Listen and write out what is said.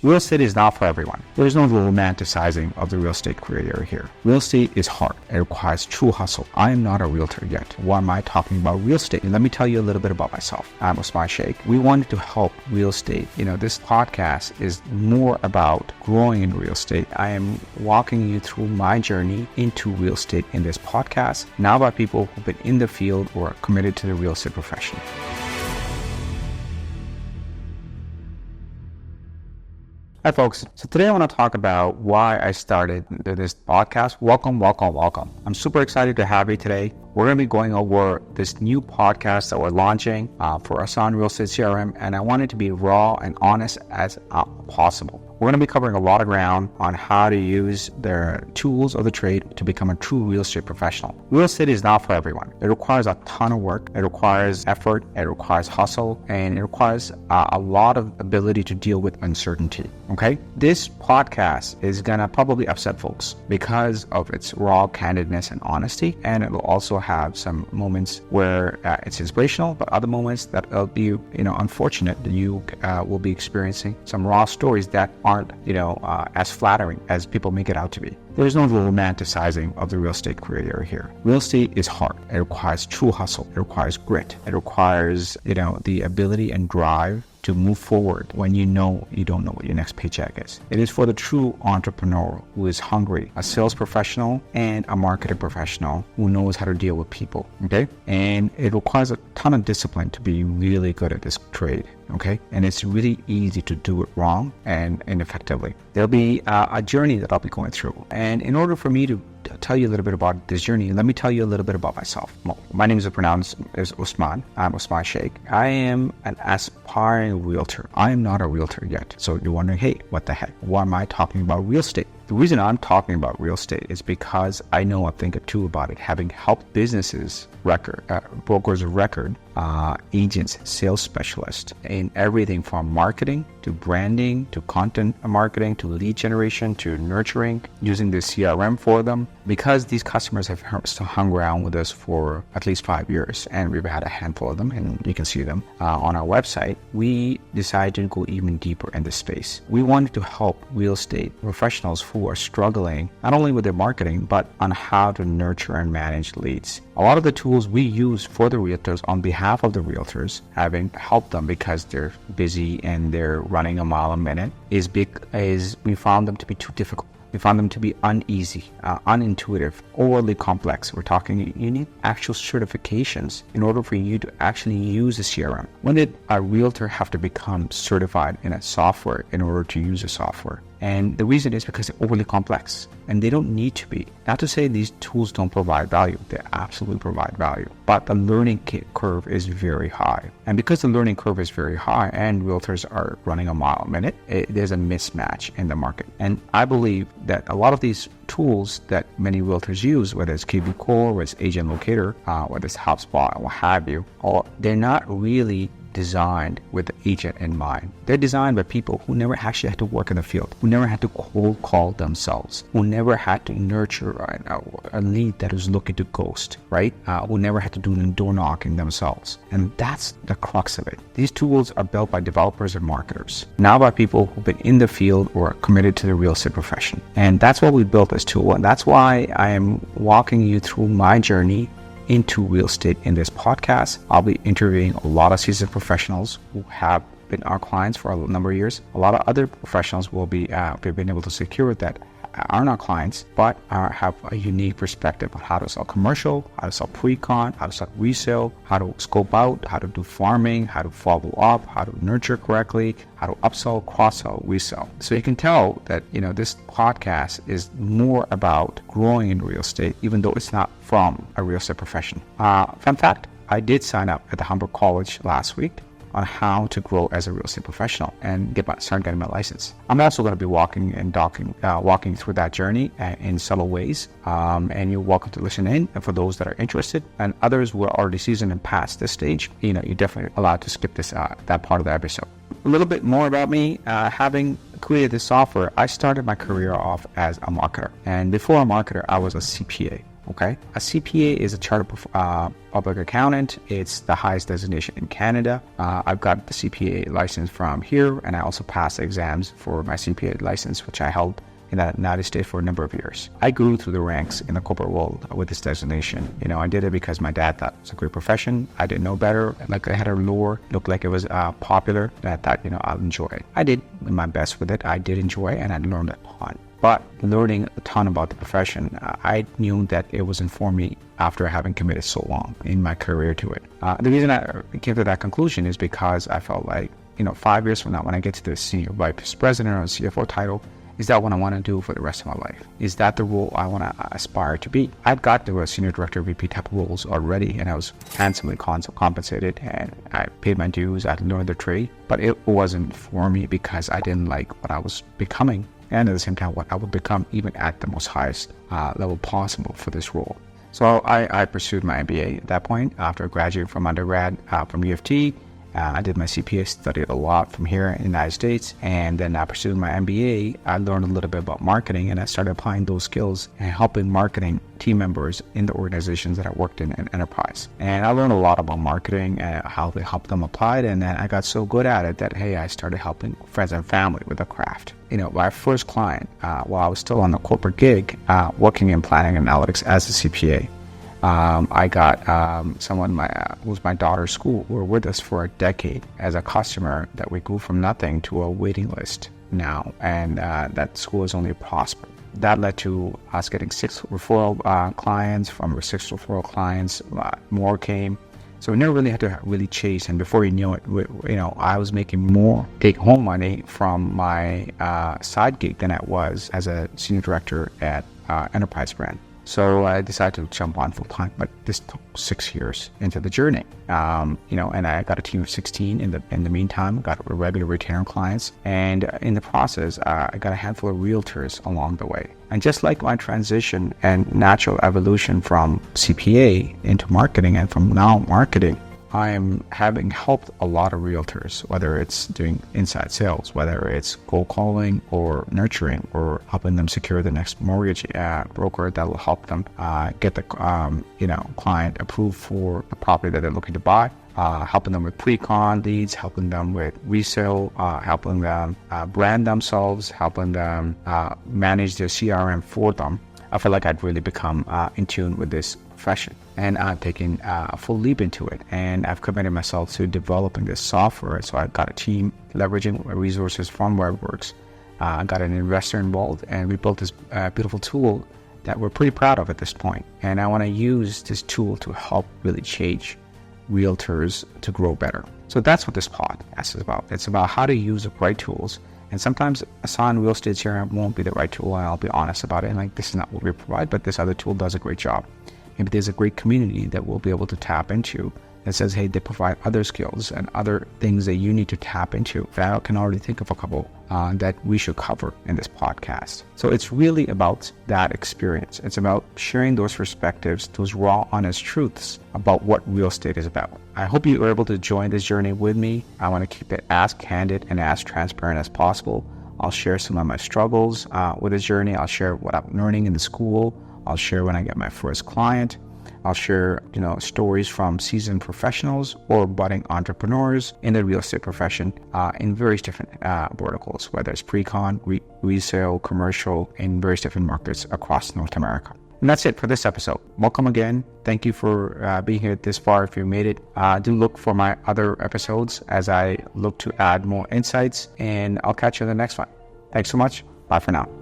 Real estate is not for everyone. There's no romanticizing of the real estate career here. Real estate is hard. It requires true hustle. I am not a realtor yet. Why am I talking about real estate? And let me tell you a little bit about myself. I'm Usman Sheikh. We wanted to help real estate. This podcast is more about growing in real estate. I am walking you through my journey into real estate in this podcast, now by people who've been in the field or are committed to the real estate profession. Hi folks, so today I want to talk about why I started this podcast. Welcome. I'm super excited to have you today. We're going to be going over this new podcast that we're launching for Asan Real Estate CRM, and I want it to be raw and honest as possible. We're going to be covering a lot of ground on how to use the tools of the trade to become a true real estate professional. Real estate is not for everyone. It requires a ton of work. It requires effort. It requires hustle, and it requires a lot of ability to deal with uncertainty. Okay? This podcast is going to probably upset folks because of its raw candidness and honesty, and it will also have some moments where it's inspirational, but other moments that will be, unfortunate that you will be experiencing some raw stories that aren't, as flattering as people make it out to be. There's no romanticizing of the real estate career here. Real estate is hard. It requires true hustle. It requires grit. It requires, the ability and drive to move forward when you don't know what your next paycheck is. It is for the true entrepreneur who is hungry, a sales professional and a marketing professional who knows how to deal with people, okay? And it requires a ton of discipline to be really good at this trade, okay? And it's really easy to do it wrong and ineffectively. There'll be a journey that I'll be going through. And in order for me to tell you a little bit about this journey, let me tell you a little bit about myself. My name is Usman. I'm Usman Sheikh. I am an aspiring realtor. I am not a realtor yet. So you're wondering, hey, what the heck? Why am I talking about real estate? The reason I'm talking about real estate is because I know a thing or two about it, having helped businesses, brokers of record, agents, sales specialists in everything from marketing to branding to content marketing to lead generation to nurturing, using the CRM for them. Because these customers have hung around with us for at least 5 years, and we've had a handful of them, and you can see them on our website, we decided to go even deeper in this space. We wanted to help real estate professionals who are struggling not only with their marketing, but on how to nurture and manage leads. A lot of the tools we use for the realtors on behalf of the realtors, having helped them because they're busy and they're running a mile a minute, is we found them to be too difficult. We found them to be uneasy, unintuitive, overly complex. We're talking, you need actual certifications in order for you to actually use a CRM. When did a realtor have to become certified in a software in order to use a software? And the reason is because they're overly complex and they don't need to be. Not to say these tools don't provide value. They absolutely provide value. But the learning curve is very high. And because the learning curve is very high and realtors are running a mile a minute, there's a mismatch in the market. And I believe that a lot of these tools that many realtors use, whether it's KB Core, whether it's Agent Locator, whether it's HubSpot, or what have you, they're not really designed with the agent in mind. They're designed by people who never actually had to work in the field, who never had to cold call themselves, who never had to nurture a lead that is looking to ghost, right? Who never had to do door knocking themselves. And that's the crux of it. These tools are built by developers and marketers, now by people who've been in the field or are committed to the real estate profession. And that's why we built this tool. And that's why I am walking you through my journey into real estate in this podcast. I'll be interviewing a lot of seasoned professionals who have been our clients for a number of years. A lot of other professionals will be we've been able to secure that are not clients, but have a unique perspective on how to sell commercial, how to sell pre-con, how to sell resale, how to scope out, how to do farming, how to follow up, how to nurture correctly, how to upsell, cross-sell, resell. So you can tell that, this podcast is more about growing in real estate, even though it's not from a real estate profession. Fun fact, I did sign up at the Humber College last week on how to grow as a real estate professional and start getting my license. I'm also going to be walking through that journey in subtle ways, and you're welcome to listen in. And for those that are interested, and others who are already seasoned and past this stage, you're definitely allowed to skip that part of the episode. A little bit more about me. Having created this software, I started my career off as a marketer, and before a marketer, I was a CPA. Okay, a CPA is a chartered public accountant. It's the highest designation in Canada. I've got the CPA license from here, and I also passed the exams for my CPA license, which I held in the United States for a number of years. I grew through the ranks in the corporate world with this designation. I did it because my dad thought it was a great profession. I didn't know better. Like, I had a lure, looked like it was popular, and I thought, I'll enjoy it. I did my best with it. I did enjoy it, and I learned a ton. But learning a ton about the profession, I knew that it wasn't for me after having committed so long in my career to it. The reason I came to that conclusion is because I felt like, 5 years from now, when I get to the senior vice president or CFO title, is that what I want to do for the rest of my life? Is that the role I want to aspire to be? I've got to a senior director, VP type of roles already, and I was handsomely compensated, and I paid my dues. I learned the trade, but it wasn't for me because I didn't like what I was becoming, and at the same time, what I would become even at the most highest level possible for this role. So I pursued my MBA at that point after graduating from undergrad from U of T. I did my CPA, studied a lot from here in the United States, and then I pursued my MBA. I learned a little bit about marketing, and I started applying those skills and helping marketing team members in the organizations that I worked in enterprise. And I learned a lot about marketing and how to help them apply it, and then I got so good at it that, I started helping friends and family with the craft. My first client, while I was still on the corporate gig, working in planning analytics as a CPA, I got someone who was my daughter's school, who were with us for a decade as a customer, that we grew from nothing to a waiting list now, and that school is only prospered. That led to us getting 6 referral clients. From our 6 referral clients, more came. So we never really had to chase, and before you knew it, I was making more take-home money from my side gig than I was as a senior director at Enterprise Brand. So I decided to jump on full time, but this took 6 years into the journey. And I got a team of 16 in the meantime, got regular retainer clients. And in the process, I got a handful of realtors along the way. And just like my transition and natural evolution from CPA into marketing, and from now marketing, I am having helped a lot of realtors, whether it's doing inside sales, whether it's cold calling or nurturing, or helping them secure the next mortgage broker that will help them get the client approved for the property that they're looking to buy, helping them with pre-con leads, helping them with resale, helping them brand themselves, helping them manage their CRM for them. I feel like I'd really become in tune with this profession, and I've taken a full leap into it, and I've committed myself to developing this software. So I've got a team leveraging resources from WebWorks. I got an investor involved, and we built this beautiful tool that we're pretty proud of at this point. And I want to use this tool to help really change realtors to grow better. So that's what this podcast is about. It's about how to use the right tools. And sometimes Asan Real Estate CRM won't be the right tool, and I'll be honest about it. And like, this is not what we provide, but this other tool does a great job. Maybe there's a great community that we'll be able to tap into that says, hey, they provide other skills and other things that you need to tap into. I can already think of a couple that we should cover in this podcast. So it's really about that experience. It's about sharing those perspectives, those raw, honest truths about what real estate is about. I hope you are able to join this journey with me. I want to keep it as candid and as transparent as possible. I'll share some of my struggles with this journey. I'll share what I'm learning in the school. I'll share when I get my first client. I'll share, stories from seasoned professionals or budding entrepreneurs in the real estate profession in various different verticals, whether it's pre-con, resale, commercial, in various different markets across North America. And that's it for this episode. Welcome again. Thank you for being here this far. If you made it, do look for my other episodes as I look to add more insights, and I'll catch you in the next one. Thanks so much. Bye for now.